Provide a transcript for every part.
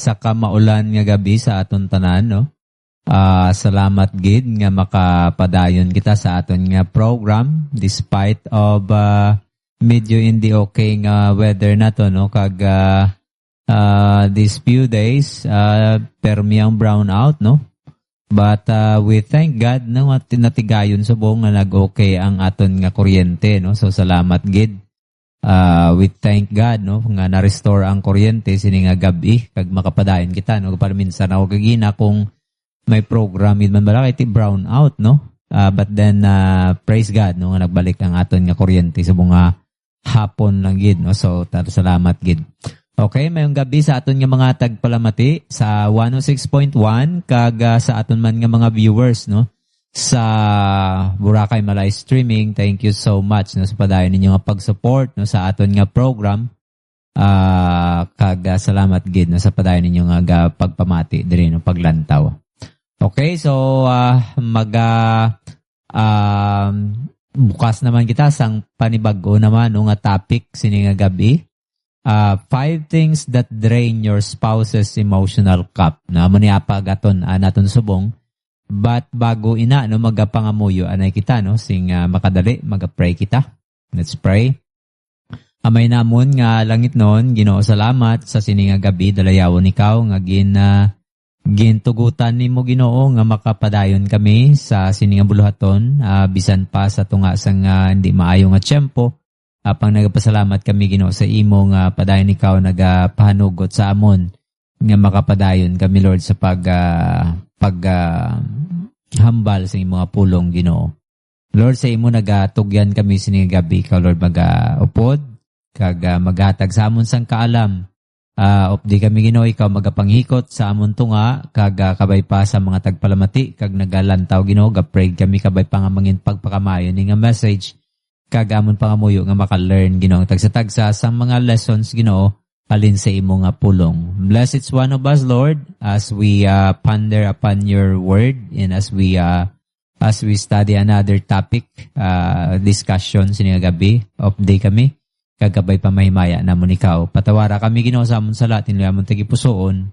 sa kamaulan nga gabi sa aton tanan, no? Salamat gid nga makapadayon kita sa aton nga program despite of medyo hindi okay nga weather na to, no? Kag these few days permiyang brownout, no? But we thank God no at tinatigayon sa buong nga nag-okay ang aton nga kuryente, no? So salamat gid. We thank God no nga na-restore ang kuryente sini nga gabi kag makapadayon kita, no? Para minsan ako kagina kung may program man bala kay brown out, no? But then praise God no nga nagbalik ang aton nga kuryente sa mga hapon lang gid, no? So salamat gid. Okay, mayong gabi sa aton nga mga tagpalamati sa 106.1 kag sa aton man nga mga viewers, no? Sa Boracay Malay Streaming. Thank you so much no sa padayon ninyo nga pag-support no sa aton nga program. Kag salamat gid no sa padayon ninyo nga pagpamati diri no paglantaw. Okay, so bukas naman kita sang panibag-o naman no nga topic sini nga gabi. 5 things that drain your spouse's emotional cup. Na amo ni apagaton naton subong. But bago ina no magapangamuyo anay kita no sing makadali magapray kita. Let's pray. Amay namon nga langit non, Ginoo salamat sa sini nga gabi dalayawon ikaw nga gintugutan nimo Ginoo nga makapadayon kami sa sini nga buluhaton bisan pa sa tunga sang hindi maayo nga tiyempo. Pang nagapasalamat kami Ginoo sa imo nga padayon ikaw nagapahanugot sa amon nga makapadayon kami Lord sa hambal sa imo nga pulong Ginoo. Lord sa imo nagatugyan kami sini gabi ikaw Lord magaupod kag maghatag sa amon sang kaalam. Opdi kami Ginoo ikaw magapanghikot sa amon tunga kag kabay pa sa mga tagpalamati kag nagalantaw Ginoo gapray kami kabay pa nga mangin pagpakamayo ni nga message. Kagamon pangamuyo nga maka-learn Ginoo tagsa-tagsa sa mga lessons Ginoo alin sa imo nga pulong. Bless each one of us Lord as we ponder upon your word and as we study another topic discussion sini gabi of day kami kagabay pa mahimaya namon ikaw. Patawara kami Ginoo sa amon sala tinuyamon tagipusoon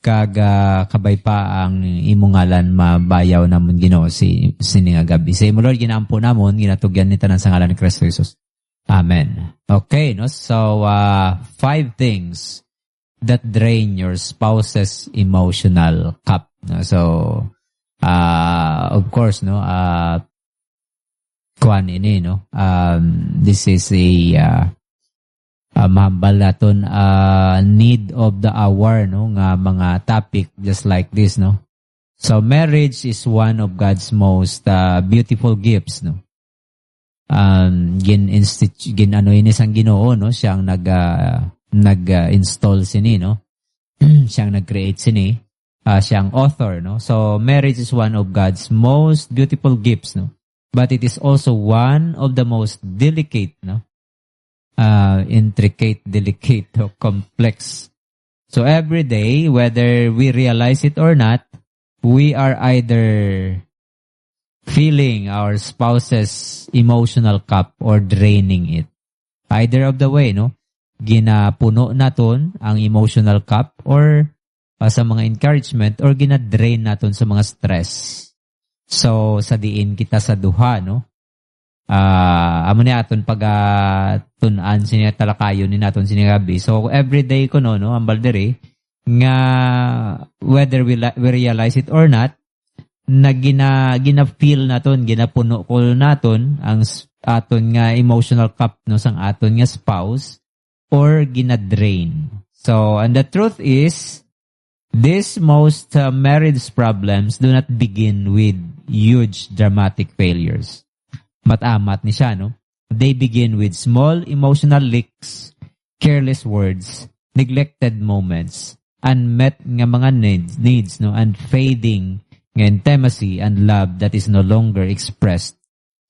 kag kabay pa ang imong ngalan mabayaw namon Ginoo sini nga gabi. Sa imo Lord ginaampo namon ginatugyan ni tanan sa ngalan ni Kristo Jesus. Amen. Okay, no? So 5 things that drain your spouse's emotional cup. No? So of course no kuan ini no. This is a mahambal naton need of the hour no nga mga topic just like this no. So marriage is one of God's most beautiful gifts no. Ano ini sang Ginoo no siyang nag-install sini no. Siyang nag-create sini siyang author no. So marriage is one of God's most beautiful gifts no. But it is also one of the most delicate no. Intricate, delicate, or complex. So every day, whether we realize it or not, we are either filling our spouse's emotional cup or draining it. Either of the way, no? Ginapuno naton ang emotional cup or sa mga encouragement or ginadrain naton sa mga stress. So, sa diin kita sa duha, no? Amo ni aton tunan sini talakayon ni naton sini gabi. So everyday ko no ambal diri nga whether we realize it or not na gina-feel naton ginapuno ko naton ang aton nga emotional cup no sang aton nga spouse or gina-drain. So and the truth is these most marriage problems do not begin with huge dramatic failures. Matamat ni siya, no? They begin with small emotional leaks, careless words, neglected moments, unmet nga mga needs, no? And fading nga intimacy and love that is no longer expressed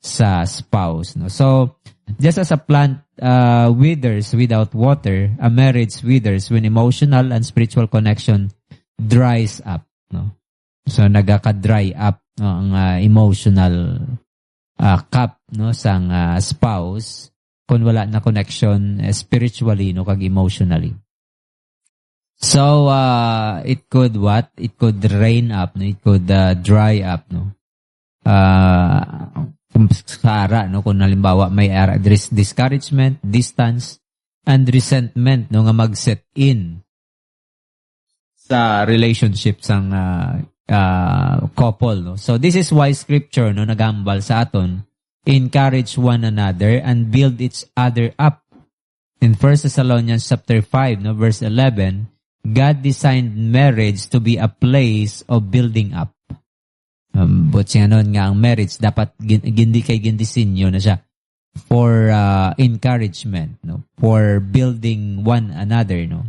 sa spouse, no? So, just as a plant withers without water, a marriage withers when emotional and spiritual connection dries up, no? So, nagaka-dry up no, ang emotional cup no sang spouse kung wala na connection spiritually no kag emotionally. So it could what? It could rain up, no? It could dry up, no? Sa ara, no? Kung halimbawa may ara, there is discouragement, distance, and resentment, no? Nga mag-set in sa relationships ang couple, no? So this is why scripture, no, nagambal sa aton, encourage one another and build each other up. In 1 Thessalonians chapter 5, no, verse 11, God designed marriage to be a place of building up. But siya nun nga, ang marriage dapat gindisinyo na siya for encouragement, no, for building one another, no,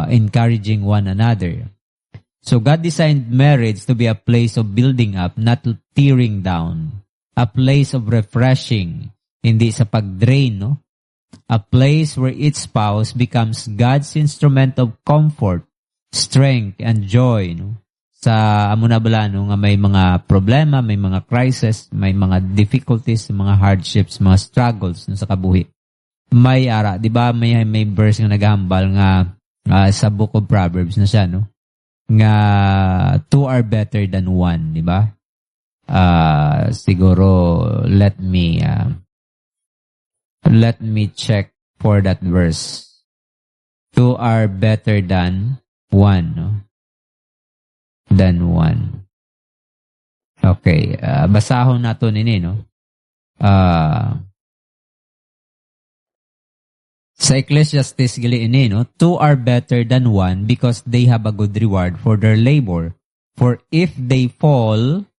encouraging one another. So God designed marriage to be a place of building up, not tearing down. A place of refreshing, hindi sa pag-drain, no? A place where each spouse becomes God's instrument of comfort, strength, and joy, no? Sa amo na bala, no, nga may mga problema, may mga crisis, may mga difficulties, mga hardships, mga struggles, no, sa kabuhi. May ara, di ba, may verse nga naghambal nga sa Book of Proverbs na siya, no? Nga two are better than one, di ba? Siguro let me check for that verse. Two are better than one, no? Than one. Okay, basahon nato nini, no? Sa Ecclesiastes gali ini, no? Two are better than one because they have a good reward for their labor. For if they fall,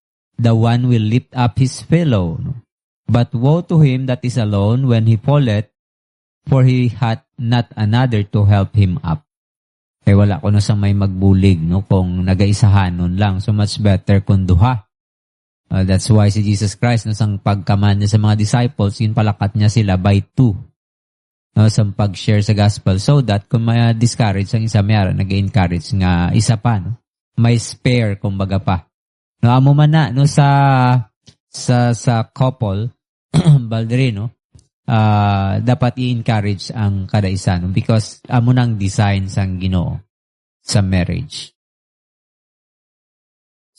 the one will lift up his fellow. No? But woe to him that is alone when he falleth, for he hath not another to help him up. Kaya wala ko na sa may magbulig, no? Kung nagaisahanon lang. So much better kung duha. That's why si Jesus Christ, no, sang pagkaman niya sa mga disciples, yun palakat niya sila by two. No, sa pag-share sa gospel. So that kung may discourage ang isa, mayara nag-encourage nga isa pa. No? May spare, kumbaga pa. No, amo man na, no, sa couple, baldri, no, dapat i-encourage ang kada isa, no, because amo nang design sang Ginoo sa marriage.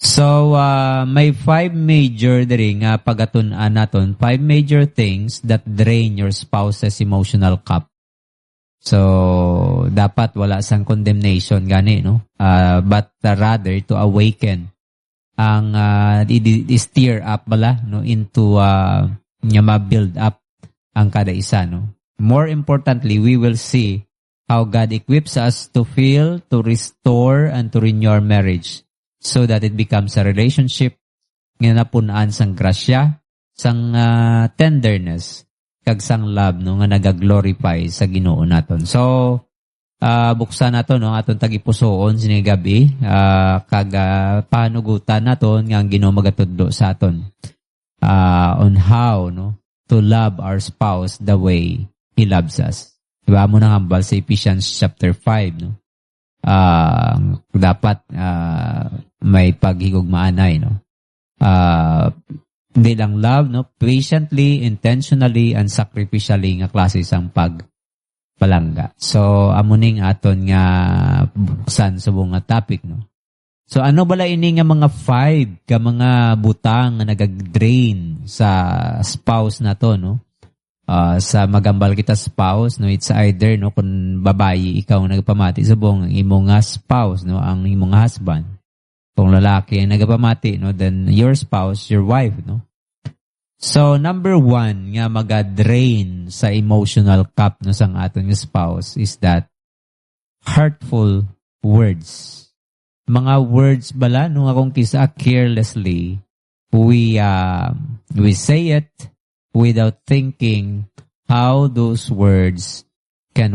So, may 5 major diri nga pagatun-an naton, 5 major things that drain your spouse's emotional cup. So, dapat wala sang condemnation gani, no? But rather to awaken ang i-steer up bala, no, into nga ma-build up ang kada isa, no. More importantly, we will see how God equips us to feel, to restore, and to renew our marriage so that it becomes a relationship nga napunaan sang grasya, sang tenderness, kag sang love, no, nga nagaglorify sa Ginoo naton. So, buksan nato, no, aton tagipusoon sini gabi, kag panugutan naton nga ang Ginoo magatudlo sa aton on how, no, to love our spouse the way He loves us. Diba mo nang hambal sa Ephesians chapter 5, no? Dapat may paghigugmaanay, no? Hindi lang love, no? Patiently, intentionally, and sacrificially nga klase sang pagpalangga. So, amuning aton nga buksan sa bunga topic, no? So, ano bala ini nga mga 5 ka mga butang nga nagag-drain sa spouse na to, no? Sa magambal kita spouse, no, it's either, no, kung babayi ikaw nagpamati sa buong imong spouse, no, ang imong husband. Kung lalaki ang nagpamati, no, then your spouse, your wife, no. So number 1 nga maga-drain sa emotional cup, no, sang aton nga spouse is that hurtful words. Mga words bala, no, akong kisa carelessly we say it without thinking how those words can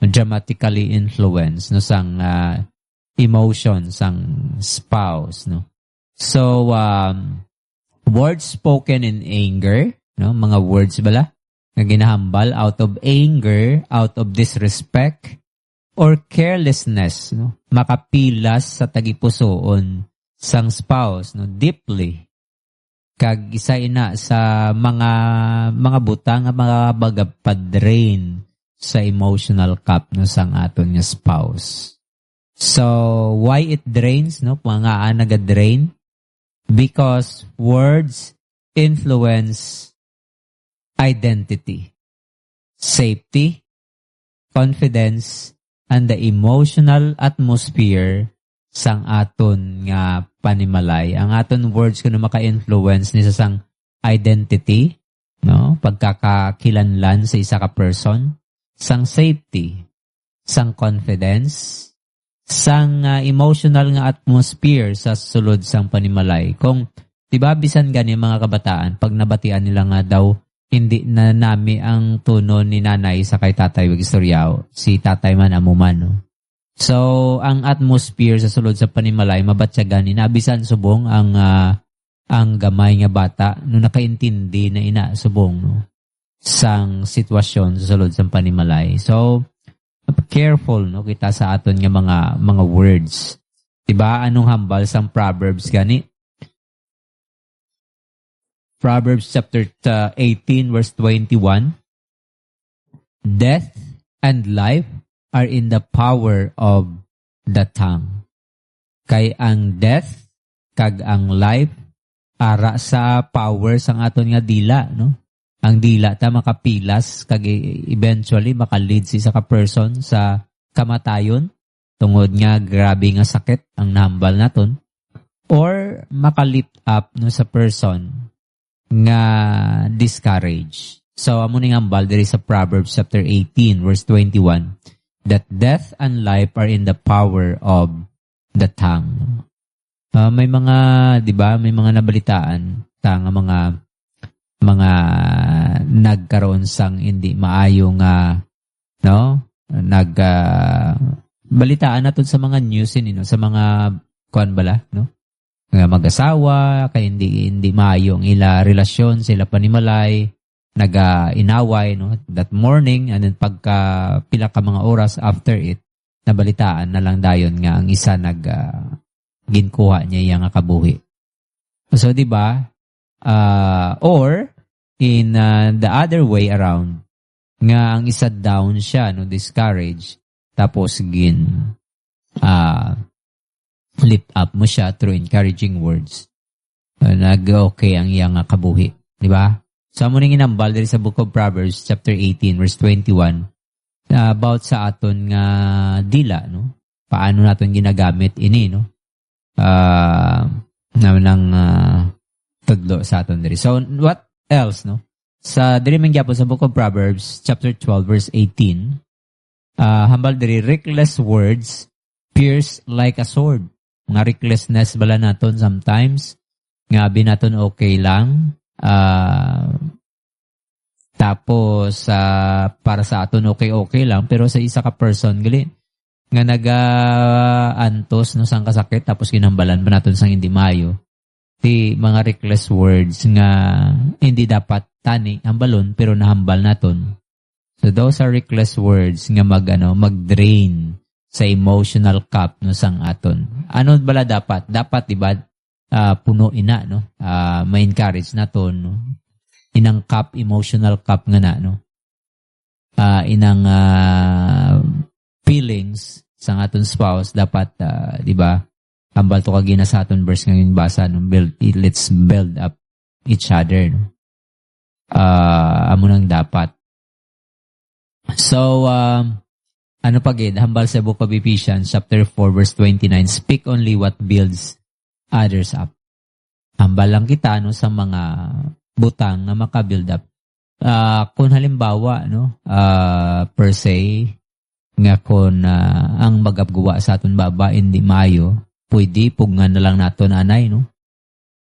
dramatically influence, no, sang emotions sang spouse, no. So words spoken in anger, no, mga words bala nga ginahambal out of anger, out of disrespect or carelessness, no, makapilas sa tagipusoon sang spouse, no, deeply. Kag isa ina sa mga butang nga mga bagapadrain sa emotional cup no sang aton nga spouse. So why it drains no? Mga naga-drain because words influence identity, safety, confidence, and the emotional atmosphere sang aton nga panimalay. Ang aton words kuno maka-influence ni sa sang identity, no? Pagkakakilanlan sa isa ka person, sang safety, sang confidence, sang emotional nga atmosphere sa sulod sang panimalay. Kung diba bisan gani mga kabataan pag nabatian nila nga daw hindi na nami ang tuno ni nanay sa kay tatay wag istoryaw, si tatay man amuman no. So ang atmosphere sa sulod sa panimalay mabatya gani nabisan subong ang gamay nga bata no nakaintindi na ina subong no sang sitwasyon sa sulod sa panimalay. So careful no kita sa aton nga mga words. Diba anong hambal sang Proverbs gani? Proverbs chapter 18 verse 21. Death and life are in the power of the tongue. Kay ang death kag ang life ara sa power sang aton nga dila no. Ang dila ta makapilas kag eventually makalead si sa ka person sa kamatayon tungod nga grabe nga sakit ang nahambal naton or makalift up no sa person nga discourage. So amo ning hambal diri sa Proverbs chapter 18 verse 21 that death and life are in the power of the tongue. May mga 'di ba may mga nabalitaan ta nga mga nagkaroon sang hindi maayo nga no balitaan naton sa mga news no sa mga kuan bala no nga mag-asawa kay hindi maayo ang ila relasyon sila panimalay naga-inaway no that morning and then pagka pila ka mga oras after it nabalitaan na lang dayon nga ang isa ginkuha niya yang kabuhi. So di ba or in the other way around nga ang isa down siya no discourage tapos lift up mo siya through encouraging words. Nag-okay ang iyang kabuhi. Di ba? So, amo ning inambal diri sa Book of Proverbs, chapter 18, verse 21, about sa aton nga dila, no? Paano naton ginagamit ini, no? Tudlo sa aton diri. So, what else, no? Sa diri man gyapon sa Book of Proverbs, chapter 12, verse 18, hambal diri, reckless words pierce like a sword. Nga recklessness bala naton sometimes nga binaton okay lang tapos para sa aton okay lang pero sa isa ka person gali nga naga-antos no sang kasakit tapos ginambalan ba naton sang hindi mayo ti mga reckless words nga hindi dapat tani hambalon pero nahambal naton. So those are reckless words nga mag-drain sa emotional cup no sang aton. Ano bala dapat? Dapat di ba puno ina no? May encourage naton no. Inang cup emotional cup nga na no. Inang feelings sang aton spouse dapat di ba? Hambal to kagina sa aton verse nga basa no. Let's build up each other no. Amo nang dapat. So ano pa gid hambal sa Book of Ephesians chapter 4 verse 29 speak only what builds others up. Hambal lang kita no sa mga butang na maka-build up. Kung halimbawa no per se nga kung ang magabguwa sa aton baba hindi maayo, pwede pugngan na lang naton anay no.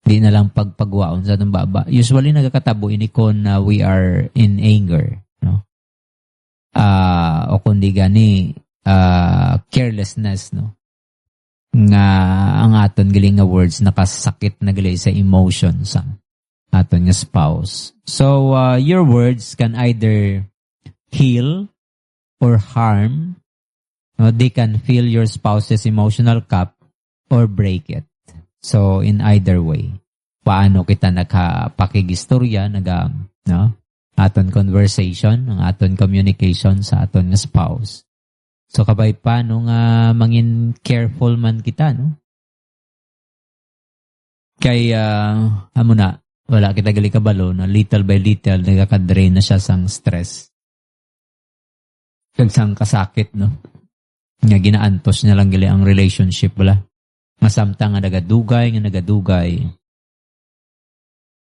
Di na lang pagpagwaon sa aton baba. Usually nagakatabo ini kung we are in anger no. O kundi gani carelessness no nga ang aton galing nga words nakasakit na gali sa emotions ang aton nga spouse. So your words can either heal or harm. No, they can fill your spouse's emotional cup or break it. So in either way, paano kita nakapakigistorya no aton conversation, ang aton communication sa aton nga spouse. So kabay pa no nga mangin careful man kita no. Kay amo na wala kita gali kabalo na little by little nagaka-drain na siya sang stress. Kag sang kasakit no. Nga ginaantos niya lang gali ang relationship wala. Masamtang nga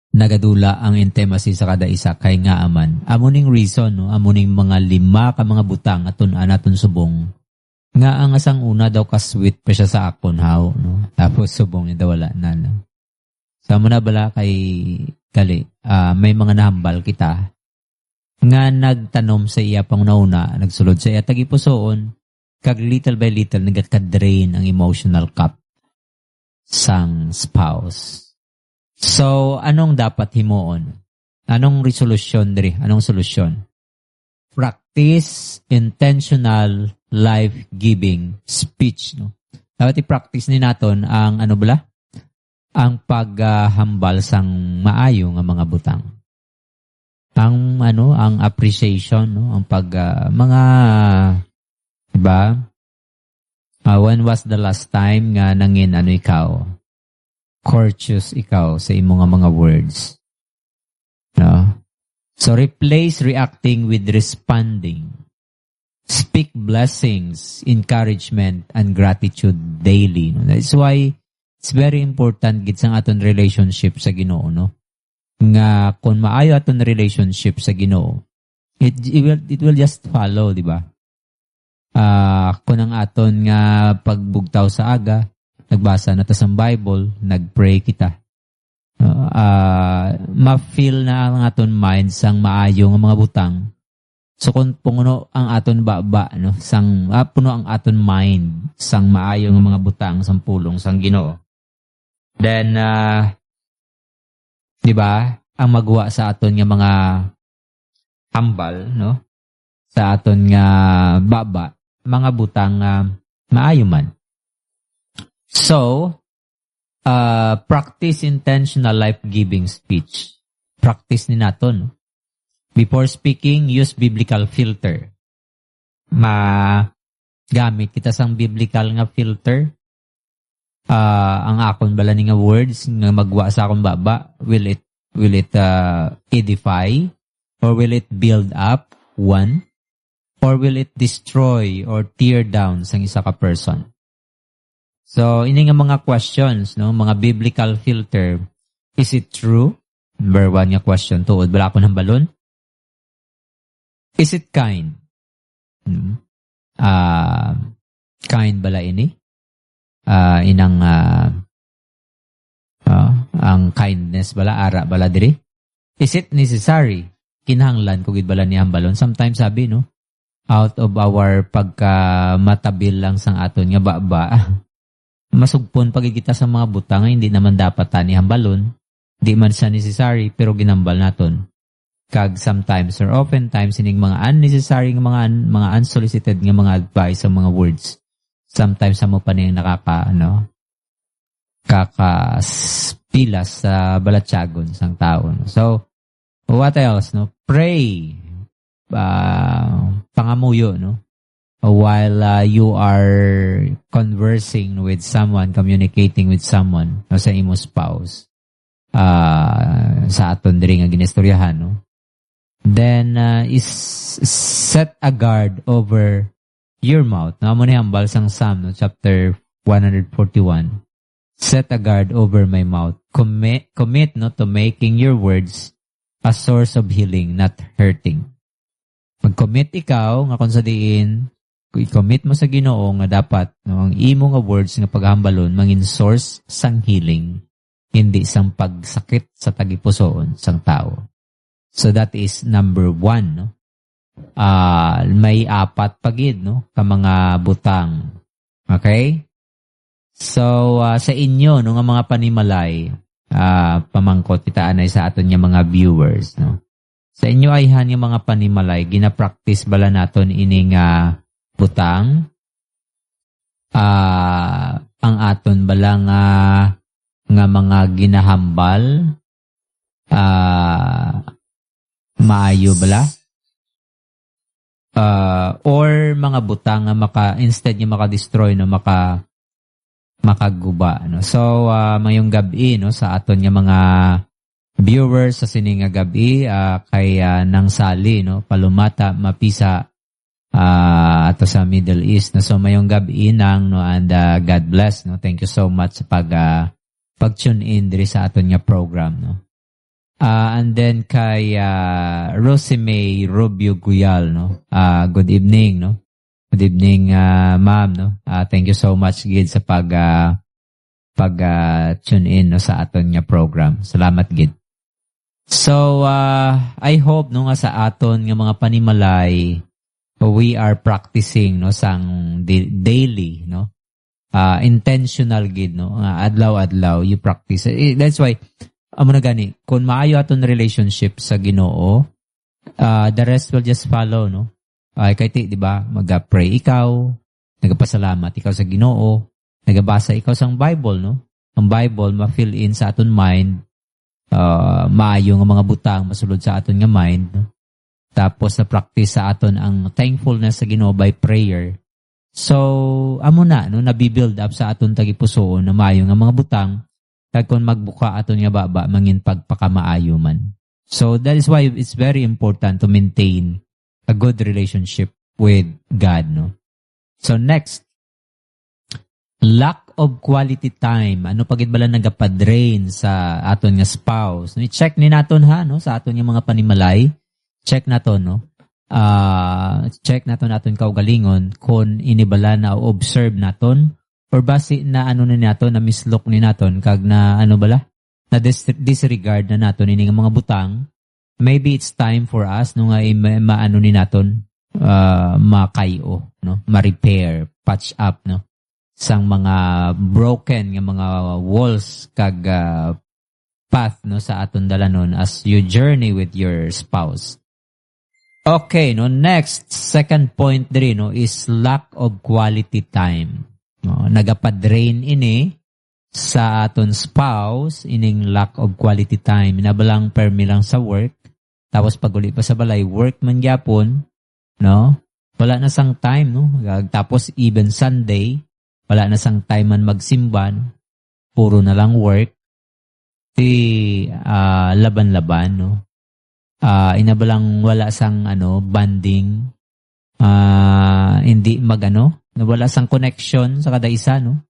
nagadula ang intimacy sa kada isa kay nga aman. Amuning reason, no? Amuning mga 5 ka mga butang aton anaton subong. Nga ang asang una daw ka-sweet pa siya sa akon how, no? Tapos subong niya daw wala na. No? Sa muna bala kay kali, may mga nahambal kita nga nagtanom sa iya pang nauna, nagsulod sa iya tagipusoon, kag little by little nagka-drain ang emotional cup sang spouse. So, anong dapat himuon? Anong resolution diri? Anong solusyon? Practice intentional life-giving speech. No? Dapat i-practice ni naton ang ano bala? Ang paghambal sang maayo nga mga butang. Ang appreciation, no? Ang mga diba? When was the last time nga nangin ikaw? Courteous ikaw sa imo nga mga words. No? So replace reacting with responding. Speak blessings, encouragement, and gratitude daily. No? That's why it's very important gid sang aton relationship sa Ginoo, no? Nga kung maayo aton relationship sa Ginoo, it will just follow, di ba? Kung ang aton nga pagbugtaw sa aga, nagbasa na ta sa Bible, nagpray kita. Ma-feel na ang aton mind sang maayo nga mga butang. So kung puno ang aton baba, no, puno ang aton mind sang maayo nga mga butang sang pulong sang Ginoo. Then di ba, ang magwa sa aton nga mga hambal, no? Sa aton nga baba, mga butang maayo man. So, practice intentional life-giving speech. Practice ni naton. Before speaking, use biblical filter. Gamit kita sang biblical nga filter. Ang akon bala ni nga words nga magwa sa akong baba, will it edify or will it build up one? Or will it destroy or tear down sang isa ka person? So, ini nga mga questions, no? Mga biblical filter. Is it true? Number 1 nga question. Tuod, bala ko ng balon. Is it kind? Kind bala ini? Ang kindness bala, ara bala diri? Is it necessary? Kinahanglan kung bala ni hambalon. Sometimes sabi, no? Out of our pagkamatabil lang sang aton nga baba, masugpon pagkikita sa mga butang hindi naman dapat tani hambalon. Di man siya necessary pero ginambal naton. Kag sometimes or oftentimes ining mga unnecessary nga mga unsolicited nga mga advice sa mga words. Sometimes mo pa niyang kakapilas sa balatsagon sang tao. No? So what else, no? Pray. Pangamuyo, no? While you are conversing with someone, communicating with someone, no, sa imo spouse, sa aton diri nga ginistoryahan, no? Then is set a guard over your mouth. No, amo ni hambal sang Psalm, no, chapter 141. Set a guard over my mouth. Commit, no, to making your words a source of healing, not hurting. Mag-commit ikaw nga kung sa diin, i-commit mo sa Ginoo nga dapat, no, ang imo nga words nga paghambalon mangin source sang healing, hindi sang pagsakit sa tagipusoon sang tao. So that is number 1, no? May 4 pagid, no, ka mga butang. Okay? So sa inyo, no, nga mga panimalay, pamangkot kita anay sa aton nga mga viewers, no? Sa inyo ay yung mga panimalay, gina-practice bala naton ining butang. Ang aton bala nga mga ginahambal, maayo bala. Or mga butang nga instead nga maka-destroy no, makaguba no. So mayong gabi no sa aton nga mga viewers sa sining nga gabi kay nang sali no palumata mapisa ato sa Middle East no. So mayong gabi nang no, and God bless no. Thank you so much sa pag-tune in diri sa aton nga program no. And then kay Rosemay Rubio Guyal no. Good evening no. Good evening ma'am no. Thank you so much gid sa tune in no sa aton nga program. Salamat gid. So I hope no nga sa aton nga mga panimalay we are practicing no sang daily no. Intentional gid no. Adlaw-adlaw you practice. That's why amo na gani kung maayo aton relationship sa Ginoo, the rest will just follow no. Kay di ba mag-pray ikaw, nagapasalamat ikaw sa Ginoo, nagabasa ikaw sang Bible no. Ang Bible ma-fill in sa aton mind, maayo nga mga butang masulod sa aton nga mind no? Tapos na practice sa aton ang thankfulness sa Ginoo by prayer. So amo na no nabibuild up sa aton tagipusoon na maayo nga mga butang kag kung magbuka aton nga baba mangin pagpakamaayo man. So that is why it's very important to maintain a good relationship with God no. So next, lack of quality time. Ano pagid bala nagapadrain sa aton nga spouse? No, i-check ni naton ha no sa aton nga mga panimalay. Check naton no. Check naton kaugalingon kung inibala na observe naton or basi na ano na naton na mislok ni naton kag na ano bala na disregard na naton ini nga mga butang. Maybe it's time for us no nga maano ni naton makayo no, ma-repair, patch up no sang mga broken nga mga walls kag path no sa aton dalanon as you journey with your spouse. Okay, no, next second point diri no is lack of quality time. No, nagapadrain ini sa aton spouse ining lack of quality time. Inabalang permi lang sa work, tapos paguli pa sa balay work man gyapon, no? Wala na sang time no. Tapos even Sunday, wala na sang time man magsimban, puro na lang work. Laban-laban no. Inabalang wala sang bonding, hindi magano, wala sang connection sa kada isa no.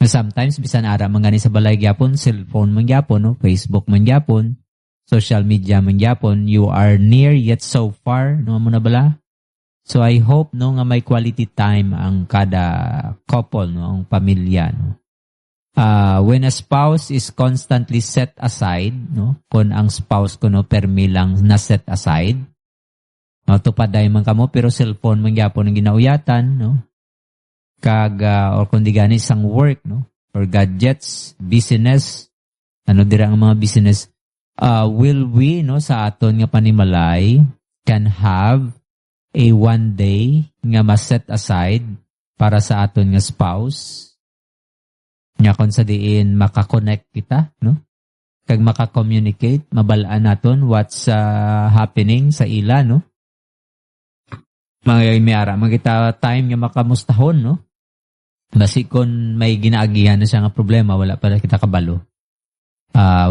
Sometimes bisan ara man gani sa balay gyapon, cellphone man gyapon no, Facebook man gyapon, social media man gyapon, you are near yet so far no mo na bala. So I hope no nga may quality time ang kada couple no, ang pamilya no. When a spouse is constantly set aside, no, kung ang spouse ko no permi lang na set aside, no, tupaday man kamo pero cellphone man gyapon ang ginauyatan, no, kag or kundi gani sang work, no, or gadgets, business, dira ang mga business, will we no sa aton nga panimalay can have a one day nga ma-set aside para sa aton nga spouse? Nya kon sa diin makakonect kita no kag maka-communicate mabalaan naton what's happening sa ila no may ara magita time nga makamustahon no basi kon may ginaagihan na siya nga problema wala pa kita kabalo.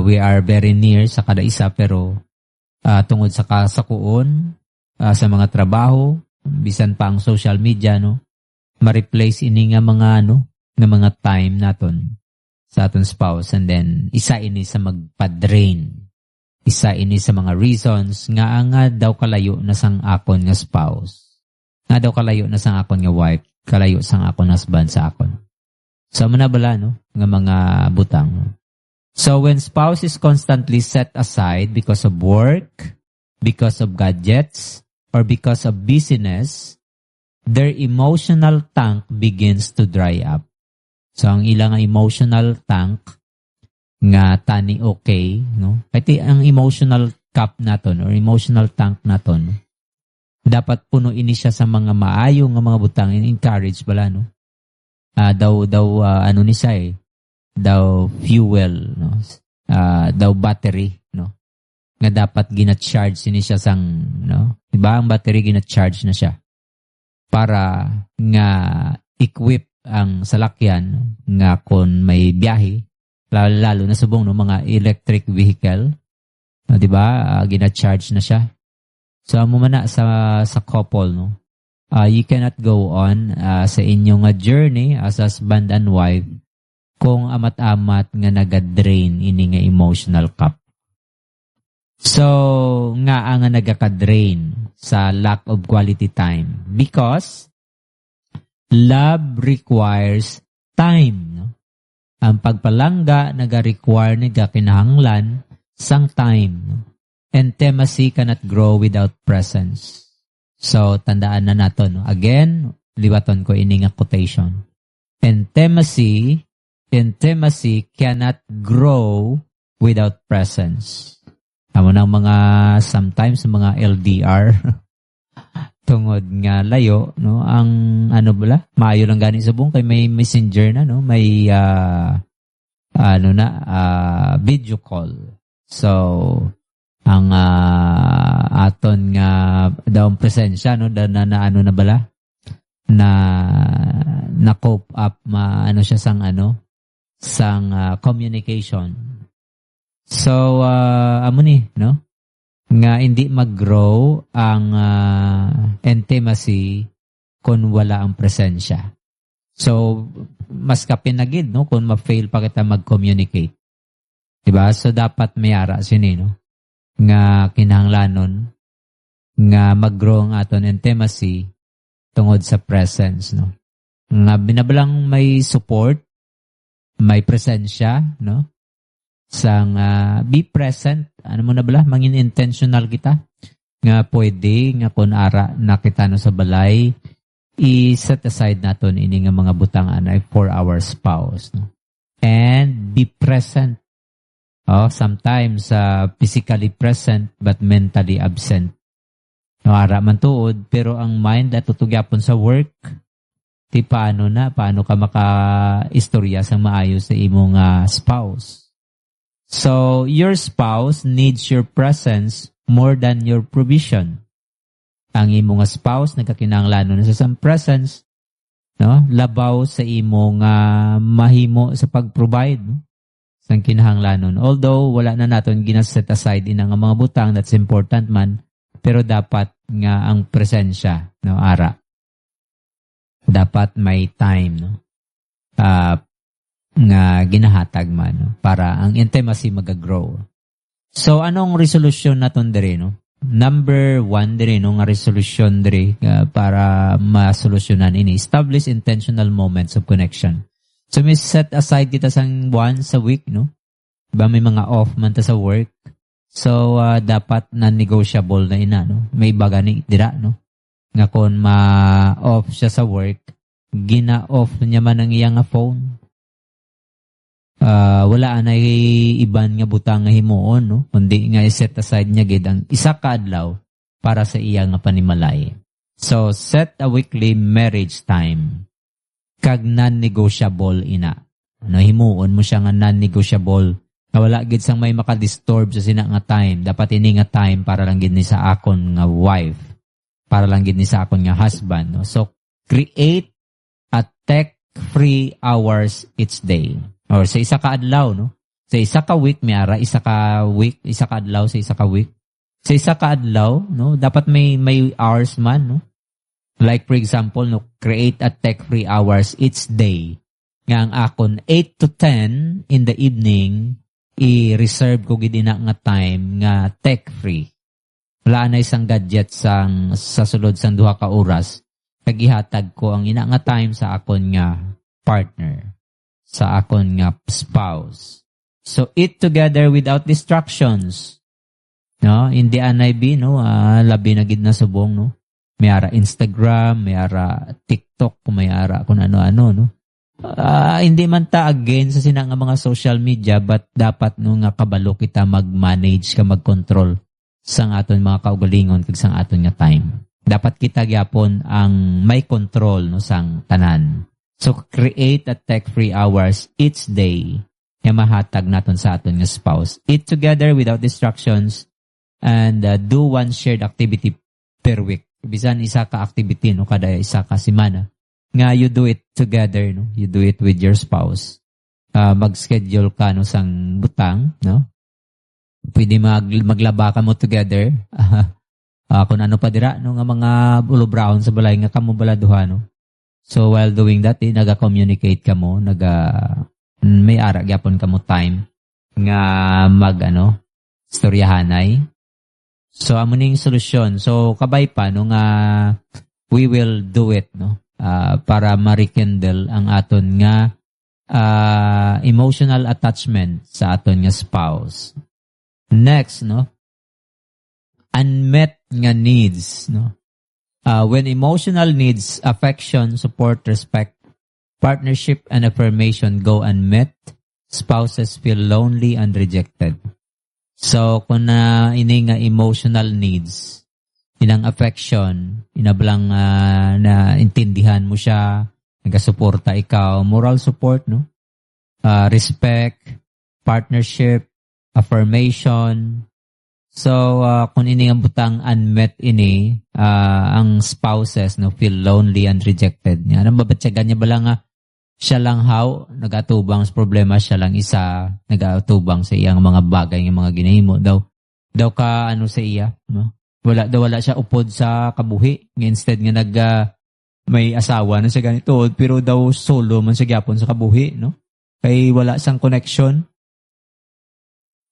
We are very near sa kada isa pero tungod sa kasakuon sa mga trabaho bisan pa ang social media no ma-replace ini nga mga nga mga time naton sa aton spouse, and then isa ini sa magpa-drain, isa ini sa mga reasons nga daw kalayo na sang akon nga spouse, nga daw kalayo na sang akon nga wife, kalayo sang akon husband sa akon. So manabala no nga mga butang no? So when spouse is constantly set aside because of work, because of gadgets, or because of busyness, their emotional tank begins to dry up. So ang ilang emotional tank nga tani okay, no? Pati ang emotional cup naton or emotional tank naton dapat puno ini siya sa mga maayo nga mga butang, encourage bala no. Daw ni siya daw fuel no. Daw battery no. nga dapat gina-charge siya sang, no? Diba? Ang battery gina-charge na siya para nga equip ang salakyan nga kung may biyahe, lalo na subong no, mga electric vehicle, no, diba? Gina-charge na siya. So, amo man na sa couple, no? You cannot go on sa inyong journey as husband and wife kung amat-amat nga nagadrain ini nga emotional cup. So, nga ang nagaka-drain sa lack of quality time because love requires time. No? Ang pagpalangga naga-require niya kinahanglan sang time. No? Intimacy cannot grow without presence. So, tandaan na nato. No? Again, liwaton ko ini nga quotation. Intimacy cannot grow without presence. Amo ng mga sometimes mga LDR tungod nga layo no ang ano bala maayo lang gani sa buong kay may messenger na no may video call. So ang aton nga daw presensya no na ano na bala na cope up siya sang communication. So amo ni no nga hindi mag-grow ang intimacy kung wala ang presensya. So mas kapinagid no kung ma-fail pa kita mag-communicate. Diba? So dapat mayara sini no nga kinahanglanon nga mag-grow ang aton intimacy tungod sa presence no. Nga binabalang may support, may presensya, no? Sang be present, ano mo na bala, mangin intentional kita. Nga pwede, nga kung ara nakita no sa balay, i-set aside naton ini nga mga butang anay for our spouse. No? And be present. Sometimes physically present but mentally absent. No, ara man tuod, pero ang mind at tutugyapon sa work, paano ka maka-istorya sa maayos sa imong spouse. So, your spouse needs your presence more than your provision. Ang imong spouse nagkakinahanglanon na sa presence, no? Labaw sa imong mahimo sa pag-provide, no? Sang kinahanglanon. Although wala na naton gina-set aside inang mga butang, that's important man, pero dapat nga ang presensya, no, ara. Dapat may time, no? Nga ginahatag man, no? Para ang intimacy mag-grow. So, anong resolution naton dire, no? Number 1 dire, no? Nga resolution dire para masolusyonan ini. Establish intentional moments of connection. So, may set aside kita sang once a week, no? Diba may mga off man ta sa work. So, dapat non-negotiable na ina, no? May bagani dira, no? Nga kung ma-off siya sa work, gina-off niya man ang iyang phone. Wala na iban nga butang nga himuon, no? Kundi nga i-set aside niya gid ang isa ka adlaw para sa iya nga panimalay. So, set a weekly marriage time. Kag non-negotiable ina. No, himuon mo siya nga non-negotiable. Wala gid sang may makadisturb sa sina nga time. Dapat ini nga time para lang gid ni sa akon nga wife. Para lang gid ni sa akon nga husband, no? So, create a tech-free hours each day. Or sa isa ka adlaw, no? Sa isa ka week, may ara, isa ka adlaw sa isa ka week. Sa isa ka adlaw, no? Dapat may hours man, no? Like for example, no, create a tech-free hours each day. Nga ang akon 8 to 10 in the evening, i-reserve ko gid ina nga time nga tech-free. Wala na isang gadget sa sulod sang 2 ka oras. Kagihatag ko ang ina nga time sa akon nga partner, sa akon nga spouse. So, eat together without distractions. No? Hindi anay bi, no? Labi na gid na subong, no? May ara Instagram, may ara TikTok, may ara kung ano-ano, no? Hindi man ta again sa sinang mga social media, but dapat no nga kabalo kita mag-manage ka, mag-control sang aton mga kaugalingon kag sang aton nga time. Dapat kita gyapon ang may control no sang tanan. So, create a tech-free hours each day na mahatag naton sa aton nga spouse. Eat together without distractions. and do one shared activity per week. Bisan isa ka activity no kada isa ka semana. Nga you do it together no. You do it with your spouse. Mag-schedule ka no sang butang no. Pwede maglaba ka mo together. Kung ano pa dira no nga mga ulo brown sa balay nga kamo baladuha no. So while doing that, naga-communicate ka mo, may ara gyapon ka mo time nga storyahanay. So amo ning solusyon. So kabay pa no nga we will do it no para ma-rekindle ang aton nga emotional attachment sa aton nga spouse. Next no, unmet nga needs no. When emotional needs, affection, support, respect, partnership, and affirmation go unmet, spouses feel lonely and rejected. So, kung ini nga emotional needs, inang affection, inablang na intindihan mo siya, nagasuporta ikaw, moral support, no? Respect, partnership, affirmation. So, kung ini nga butang unmet ini, ang spouses no feel lonely and rejected. Yan ang babatyagan niya bala nga siya lang nagatubang sa problema, siya lang isa nagatubang sa iyang mga bagay ng mga ginahimo daw ka sa iya no. Wala siya upod sa kabuhi. Instead nga may asawa na siya ganito pero daw solo man siya gyapon sa kabuhi no. Kay wala siyang connection.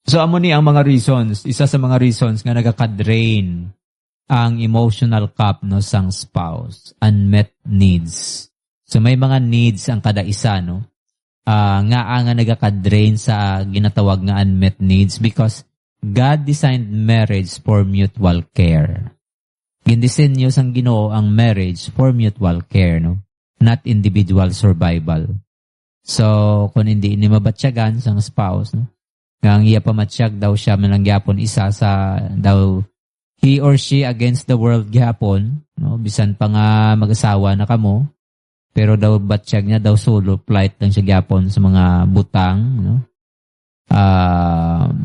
So, amo ni ang mga reasons. Isa sa mga reasons nga nagaka-drain ang emotional cup no sang spouse. Unmet needs. So, may mga needs ang kada isa no. Nga nagaka-drain sa ginatawag nga unmet needs because God designed marriage for mutual care. Gindisenyo sang Ginoo ang marriage for mutual care no. Not individual survival. So, kung hindi mabatyagan sang spouse no. Ang iya pamatsyag daw siya malangyapon isa sa daw he or she against the world gyapon no bisan pa nga mag-asawa na kamo pero daw batsyag niya daw solo flight lang siya gyapon sa mga butang no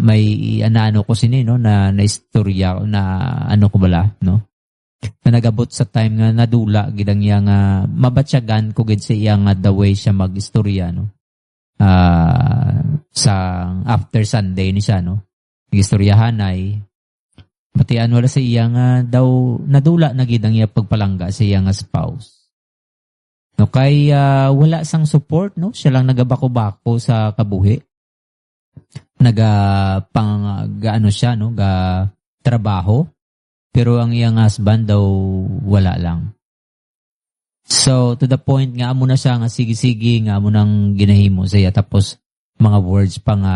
may ano ko sini no na istorya na ko bala no na nagabot sa time nga nadula gidang iya nga mabatsyagan ko gid sa iya nga the way siya mag-istorya no sa after Sunday ni siya no istoryahan ay batian wala sa iya nga daw nadula na gid ang iya pagpalangga sa iya nga spouse no kay wala sang support no siya lang nagabako-bako sa kabuhi siya no ga trabaho pero ang iyang husband daw wala lang. So, to the point nga amo na siya nga sige-sige nga amo nang ginahimo sa iya tapos mga words pa nga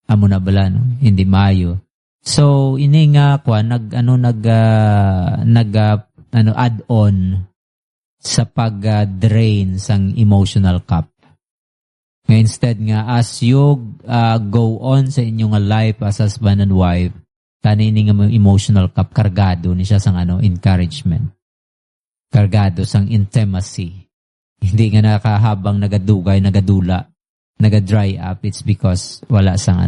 amo na bala no hindi maayo. So, ini nga add on sa pag-drain sang emotional cup. Instead nga as you go on sa inyong life as husband and wife, kanini nga emotional cup kargado ni siya sang encouragement. Kargado sang intimacy. Hindi nga nakahabang nagadugay, nagadula, nagadry up. It's because wala sang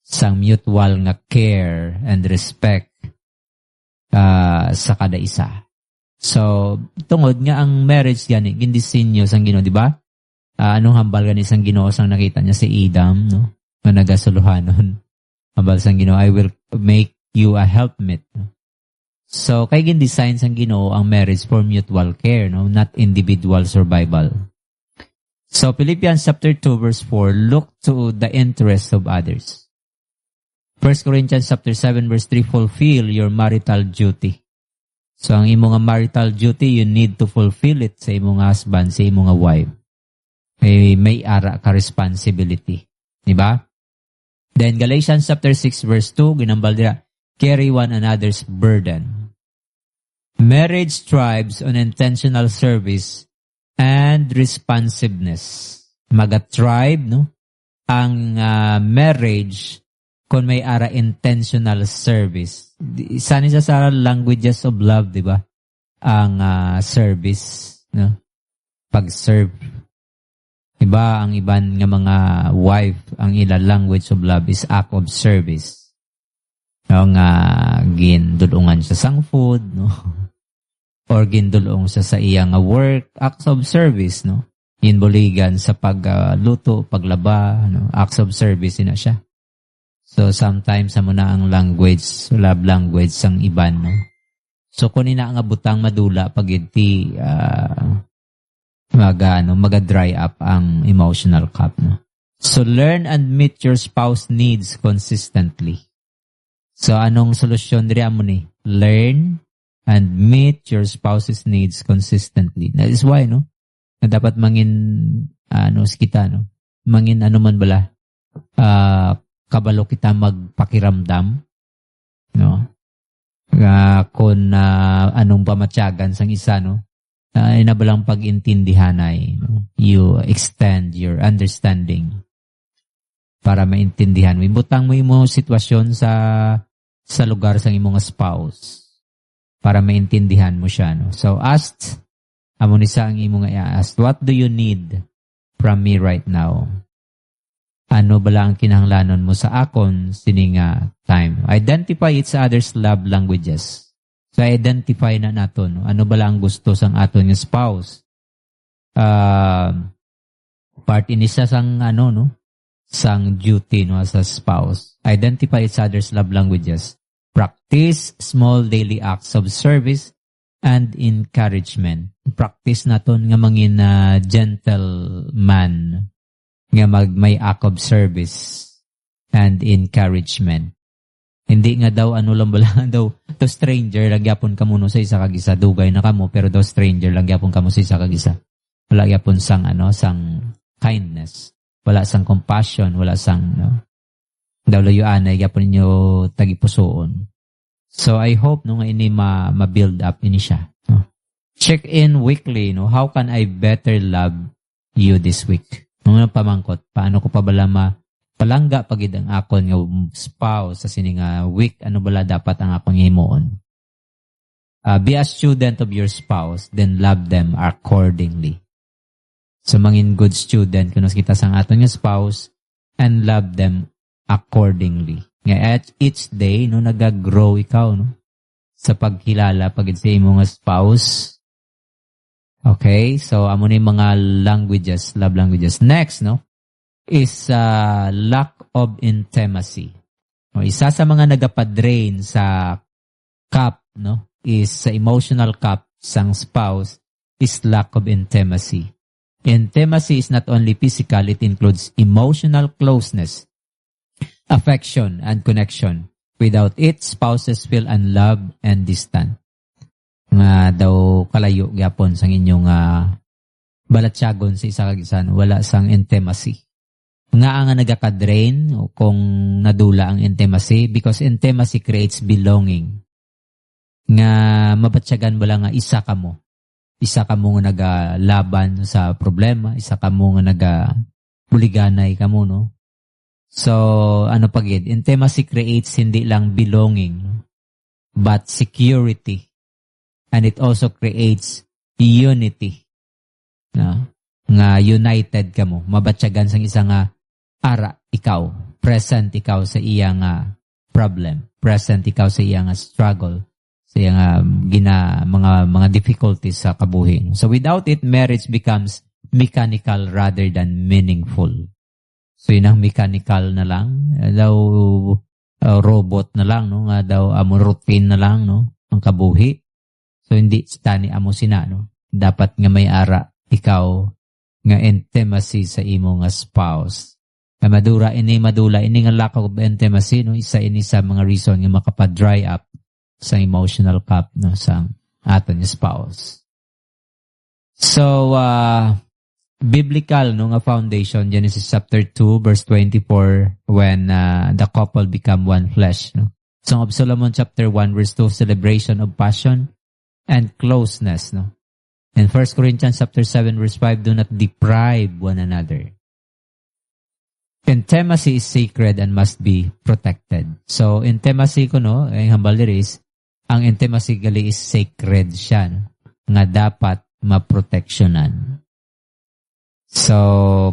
sang mutual nga care and respect sa kada isa. So, tungod nga ang marriage gani, gindisenyo sang Ginoo, di ba? Anong hambal gani sang Ginoo sang nakita niya si Adam, no? Nga nagasuluhanon. Hambal sang Ginoo, I will make you a helpmate. No? So, kay gin-design sang Ginoo ang marriage for mutual care, no? Not individual survival. So, Philippians chapter 2 verse 4, look to the interests of others. 1 Corinthians chapter 7 verse 3, fulfill your marital duty. So, ang imong marital duty, you need to fulfill it sa imong husband, sa imong wife. May ara ka responsibility. Diba? Then, Galatians chapter 6 verse 2, ginambal dira, carry one another's burden. Marriage thrives on intentional service and responsiveness. Maga-thrive, no? Ang marriage kung may ara intentional service. Isa niya sa languages of love, di ba? Ang service, no? Pag-serve. Diba, ang iban nga mga wife, ang ila language of love is act of service. No, nga gindulungan siya sang food, no? Or gindulong siya sa iyang work, acts of service, no? Inbuligan sa pagluto, paglaba, no? Acts of service na siya. So sometimes amo na ang language, love language sang iban, no? So kunin na nga butang madula pag iti maga-dry up ang emotional cup, no? So learn and meet your spouse needs consistently. So anong solusyon diri amo ni? Learn and meet your spouse's needs consistently. That is why, no? Na dapat mangin kita, no? Mangin man bala kabalo kita magpakiramdam, no? Kung anong pamatyagan sang isa, no? Inabalang pag-intindihan ay, no? You extend your understanding para maintindihan mo. Ibutang mo yung sitwasyon sa lugar sang imong spouse para maintindihan mo siya, no? So ask, amo ni sa ang imong i-ask, what do you need from me right now? Ano bala ang kinahanglanon mo sa akon sining time? Identify each other's love languages. So identify na nato, no? Ano bala ang gusto sang aton nga spouse? Part ini sa sang sang duty, no, as a spouse. Identify each other's love languages. Practice small daily acts of service and encouragement. Practice naton nga mangin gentleman nga may act of service and encouragement. Hindi nga daw lang bala daw to stranger lang gyapon kamo no sa isa kag isa, dugay na kamo pero daw stranger lang gyapon kamo sa isa kag isa. Wala gyapon sang sang kindness, wala sang compassion, wala sang daw layuan ay gyapon ninyo tagipusoon. So I hope nga ini ma-build up ini siya. Check in weekly, no? How can I better love you this week? Mga pamangkot, paano ko pa bala palangga pagid ang akon nga spouse sa sining week, ano bala dapat ang akong himuon? Be a student of your spouse, then love them accordingly. So mangin good student kuno kita sang aton nga spouse and love them accordingly. Nga at each day no nagagrow ikaw, no, sa pagkilala pagid sa imong spouse. Okay, so amo ni mga languages, love languages. Next, no, is lack of intimacy. O, isa sa mga nagapadrain sa cup, no, is sa emotional cup sang spouse is lack of intimacy. Intimacy is not only physical, it includes emotional closeness, affection, and connection. Without it, spouses feel unloved and distant. Nga daw kalayo gyapon sang inyong balatsagon sa isa kag isa, wala sang intimacy. Nga ang nagaka-drain kung nadula ang intimacy, because intimacy creates belonging. Nga mabatsagan mo lang nga isa ka mo nga nagalaban sa problema, isa ka mo nga nagabuliganay ka mo, no? So pagid, intimacy creates hindi lang belonging, but security. And it also creates unity. No? Nga united ka mo. Mabatsagan sang isa nga ara ikaw. Present ikaw sa iyang problem. Present ikaw sa iyang struggle. Sa iyang mga difficulties sa kabuhi. So without it, marriage becomes mechanical rather than meaningful. So yun ang mechanical na lang. Daw robot na lang, no? Nga daw routine na lang, no? Ang kabuhi. So hindi tani amo sina, no? Dapat nga may ara ikaw nga intimacy sa imo nga spouse. Madula ini nga lack of intimacy, no? Isa ini sa mga reason nga makapa-dry up sa emotional cup, no, sa aton nga spouse. So biblical, no, nga foundation, Genesis chapter 2 verse 24, when the couple become one flesh, no? Song of Solomon chapter 1 verse 2, celebration of passion and closeness, no? In 1 Corinthians chapter 7 verse 5, do not deprive one another. Intimacy is sacred and must be protected. So intimacy ko, no, ay hambal is ang intimacy gali is sacred siya, no? Nga dapat maproteksyonan. So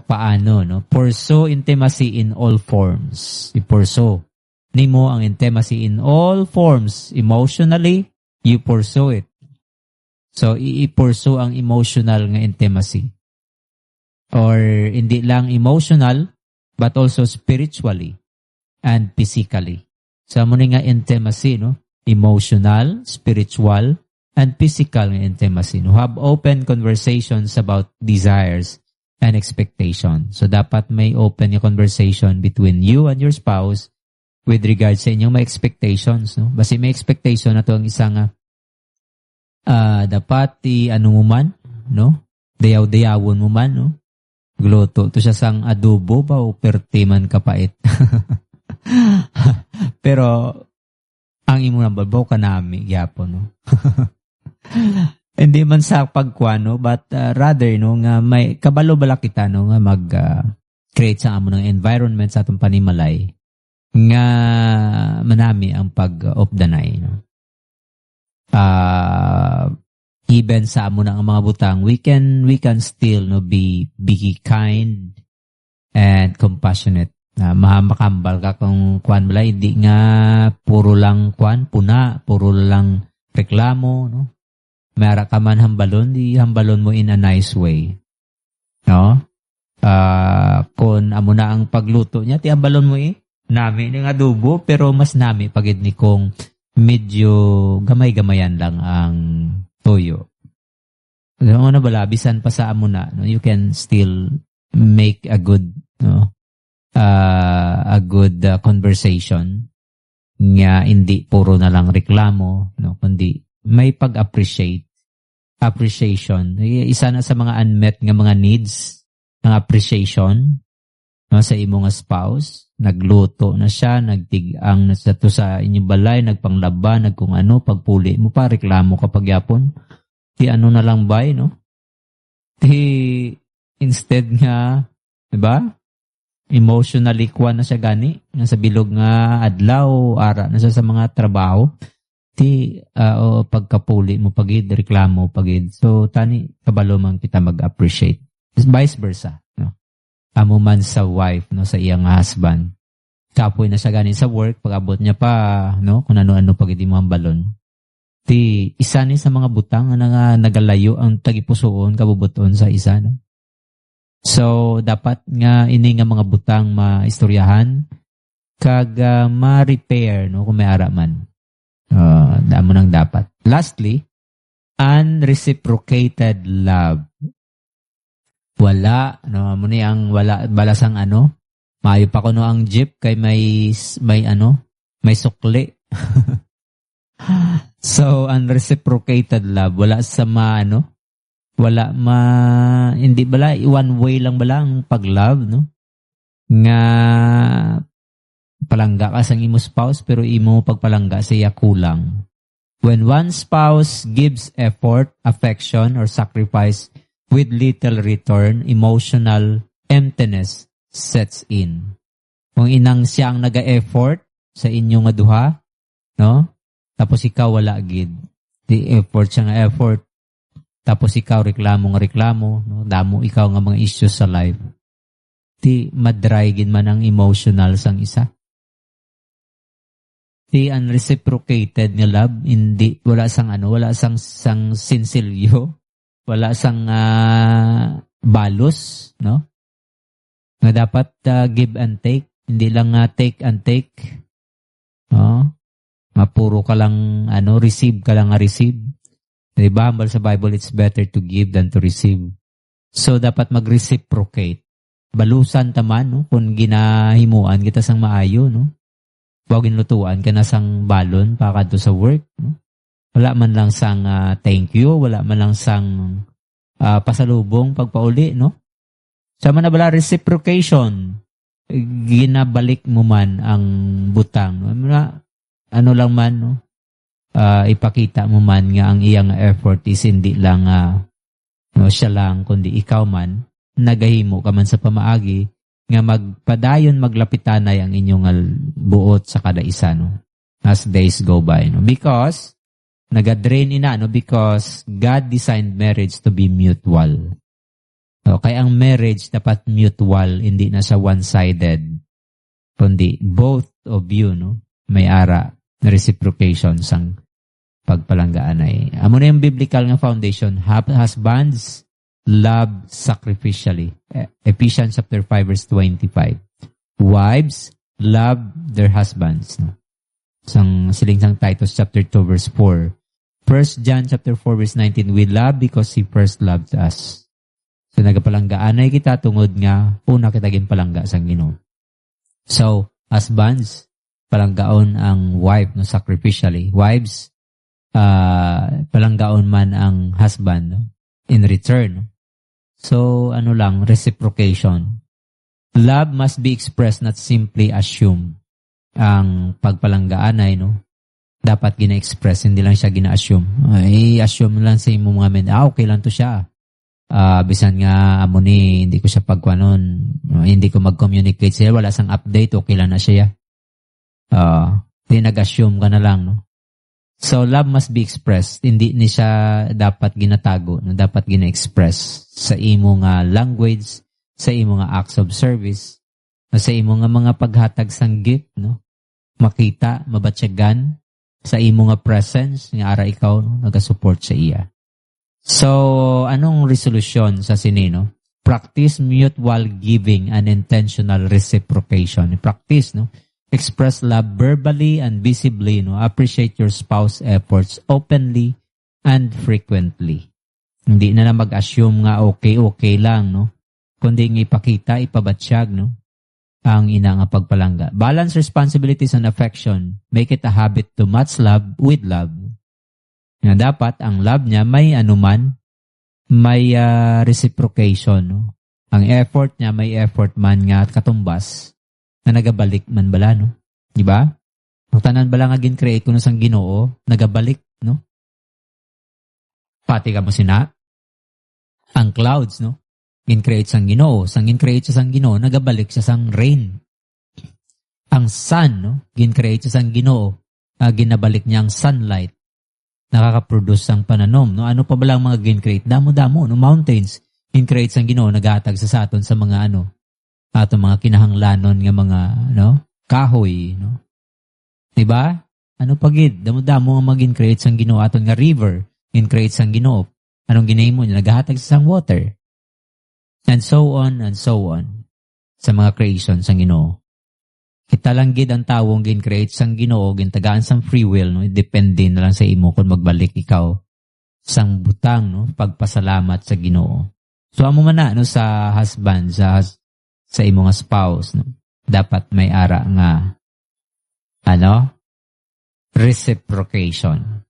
paano, no? Pursue intimacy in all forms. I-pursue nimo ang intimacy in all forms. Emotionally, you pursue it. So, i-pursue ang emotional nga intimacy. Or hindi lang emotional, but also spiritually and physically. So, muna nga intimacy, no? Emotional, spiritual, and physical nga intimacy. No? Have open conversations about desires and expectation. So, dapat may open yung conversation between you and your spouse with regards sa inyong may expectations. No? Basi may expectation na to ang isang dapat ano mo man, no? Dayaw-dayawon mo man, no? Gluto. To siya sang adobo ba o pertiman kapait. Pero, ang imo ng balbaw kanami, yapon, no? Hindi man sa pagkwano, but rather, no, nga may kabalo-bala kita, no, nga mag-create sa amo ng environment sa atong panimalay, nga manami ang pag-opdanay, no? Even sa amo ng mga butang, we can still, no, be kind and compassionate. Makambal ka kung kwan bala, hindi nga puro lang kwan, puna, puro lang reklamo, no? Mayara ka man hambalon, di hambalon mo in a nice way. No? Kung amo na ang pagluto niya, ti hambalon mo nami ng adobo, pero mas nami pagid ni kung medyo gamay-gamayan lang ang toyo. Ano na bala, bisan pa sa amo na, no? You can still make a good, no? A good conversation nga hindi puro na lang reklamo, no? Kundi may appreciation. Isa na sa mga unmet nga mga needs ng appreciation, no, sa imong spouse. Nagluto na siya, nagtigang na sa to sa inyong balay, nagpanglaba, nagkung ano, pagpuli mo pa, reklamo kapag yapon. Ti ano na lang ba, no? Ti instead nga, diba? Emotionally kuha na siya gani, nasa bilog nga adlaw, ara na siya sa mga trabaho. Ti pagkapuli mo pagid, reklamo pagid. So tani kabalo man kita mag-appreciate. Vice versa, no? Amo man sa wife, no, sa iyang husband. Kapoy na siya gani sa work, pag-abot niya pa, no, kung ano-ano pagid mo ang balon. Ti isa ni sa mga butang nga nagalayo ang tagipusoon kabubuton sa isa, no? So dapat nga ini nga mga butang maistoryahan kag ma-repair, no, kung may ara man. Damo nang dapat. Lastly, unreciprocated love. Wala, no, amo ni ang wala balasang ano. Maayo pa ko no ang jeep kay may sukli. So unreciprocated love, wala sa hindi bala one way lang bala ang pag-love, no? Nga palangga ka sa imo spouse pero imo pagpalangga siya kulang. When one spouse gives effort, affection, or sacrifice with little return, emotional emptiness sets in. Kung inang siya ang naga-effort sa inyong duha, no? Tapos ikaw wala gid. The effort siya nga effort. Tapos ikaw reklamo, no? Damo ikaw nga mga issues sa life. Di madry gid man ang emotional sang isa. Di unreciprocated nga love, hindi wala sang sinsilyo, wala sang balos, no? Nga dapat give and take, hindi lang take and take. No? Mapuro ka lang receive ka lang receive. Diba? Sa Bible, it's better to give than to receive. So dapat mag-reciprocate. Balusan taman, no? Kung ginahimuan kita sang maayo, no? Huwag ginlutuan ka na sang balon pakadto sa work. No? Wala man lang sang thank you, wala man lang sang pasalubong pagpauli, no? Sama na bala reciprocation. Ginabalik mo man ang butang. Ano lang man, no? Ipakita mo man nga ang iyang effort is hindi lang siya lang, kundi ikaw man, nagahimo ka man sa pamaagi nga magpadayon maglapitanay ang inyong buot sa kada isa, no? As days go by, no? Because naga-drain no? Because God designed marriage to be mutual. So, kaya ang marriage dapat mutual, hindi na sa one-sided. kundi both of you, no, may ara na reciprocation sang pagpalanggaan ay. Amo na yung biblical nga foundation. Husbands, love sacrificially. Ephesians chapter 5 verse 25. Wives, love their husbands. No? Siling sang Titus chapter 2 verse 4. 1 John chapter 4 verse 19, we love because He first loved us. So nagapalanggaan ay kita tungod nga una kita ginpalangga sang Ginoo. So, husbands, palanggaon ang wife no sacrificially. Wives, palanggaon man ang husband no, in return. So, reciprocation. Love must be expressed, not simply assumed. Ang pagpalanggaan ay, no, dapat gina-express, hindi lang siya gina-assume. I-assume lang sa imo mga men, okay lang to siya. Bisan nga, amo ni, hindi ko siya pagkwanon, hindi ko mag-communicate siya, wala sang update, okay lang na siya. Hindi nag-assume ka na lang, no? So, love must be expressed. Hindi ni siya dapat ginatago, no? Dapat gina-express sa imo nga language, sa imo nga acts of service, sa imo nga mga paghatag sang gift, no? Makita, mabatsyagan, sa imo nga presence, nga ara ikaw, no? Nagasupport sa iya. So, anong resolution sa sinino? Practice mutual giving and intentional reciprocation. Practice, no? Express love verbally and visibly, no? Appreciate your spouse's efforts openly and frequently. Hindi na mag-assume nga okay lang, no? Kundi nga ipakita, ipabatsyag, no? Ang ina nga pagpalangga. Balance responsibilities and affection. Make it a habit to match love with love. Nga dapat, ang love niya may anuman, may reciprocation, no? Ang effort niya, may effort man nga at katumbas na nagabalik man bala, no? Diba? Ang tanan bala nga gin-create ko no sang Ginoo, nagabalik, no? Pati ka mo sina. Ang clouds, no? Gin-create sang Ginoo. Sang gin-create sa sang Ginoo, nagabalik sa sang rain. Ang sun, no? Gin-create sa sang Ginoo, ginabalik niya ang sunlight. Nakaka-produce sang pananom, no? Ano pa bala ang mga gin-create? Damo-damo, no? Mountains. Gin-create sang Ginoo, naghatag sa aton sa mga atong mga kinahanglanon nga mga, no? Kahoy, no? Diba? Ano pagid? Damo-damo ang mag-in-create sang Ginoo, aton nga river, in-create sang Ginoo. Anong ginahimo niya? Naghahatag sa sang water. And so on and so on. Sa mga creation sang Ginoo. Kita lang gid ang tawong gin-create sang Ginoo, gintagaan sang free will, no? Depende na lang sa imo kung magbalik ikaw sang butang, no? Pagpasalamat sa Ginoo. So amo man na, no, sa husband, sa imo nga spouse, no? Dapat may ara nga reciprocation.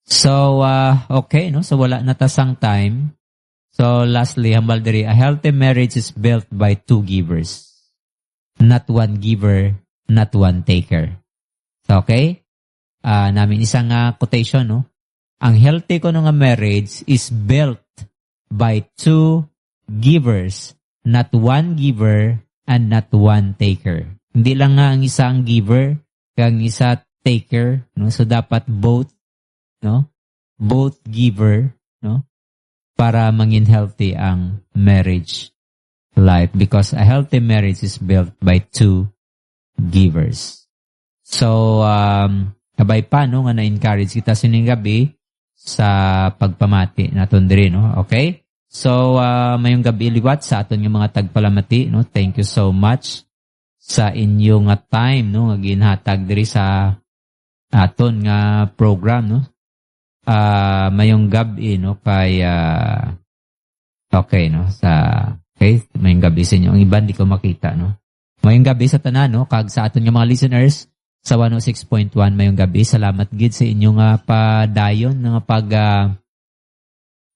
So okay, no? So wala na tasang time. So lastly, hambal diri, a healthy marriage is built by two givers. Not one giver, not one taker. So, okay? Namin isang quotation, no? Ang healthy ko nga marriage is built by two givers, not one giver and not one taker. Hindi lang nga ang isa ang giver, kaya ang isa taker, no? So dapat both, no? Both giver, no? Para mangin healthy ang marriage life, because a healthy marriage is built by two givers. So kabay pa, no, nga na-encourage kita sining gabi sa pagpamati naton diri, no? Okay? So, mayong gabi liwat sa aton nga mga tagpalamati, no? Thank you so much sa inyong time, no? Nga ginhatag diri sa aton nga program, no? Mayong gabi, no? Kay, okay, no? Okay? Mayong gabi sa inyo. Ang iba, di ko makita, no? Mayong gabi sa tanan, no? Kag sa aton nga mga listeners, sa 106.1 mayong gabi. Salamat gid sa inyong padayon nga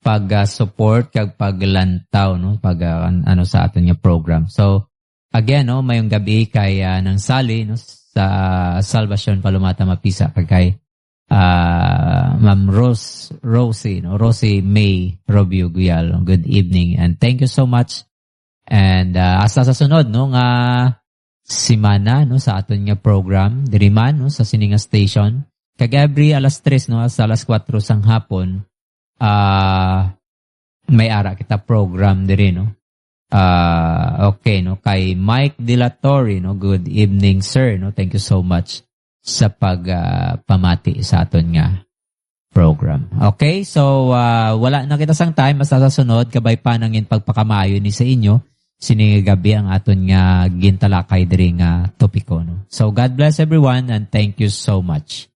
pag-support kag paglantaw, no, sa aton nga program. So again, no, mayong gabi kay nang sali, no, sa Salvacion Palumata Mapisa kay Ma'am Rosie May Robio Guyal. Good evening and thank you so much. And hasta sa sunod, no, nga simana, no, sa aton nga program diri man, no, sa Sininga Station kag every alas 3, no, sa alas 4 sang hapon may ara kita program diri, no, Okay, no, kay Mike De La Torre, no, good evening sir, no, thank you so much sa pamati sa aton nga program. Okay, so wala na kita sang time, basta sa sunod kabay pa nangin pagpakamayo ni sa inyo gabi ang aton nga gintalakay diri nga topiko, no. So God bless everyone and thank you so much.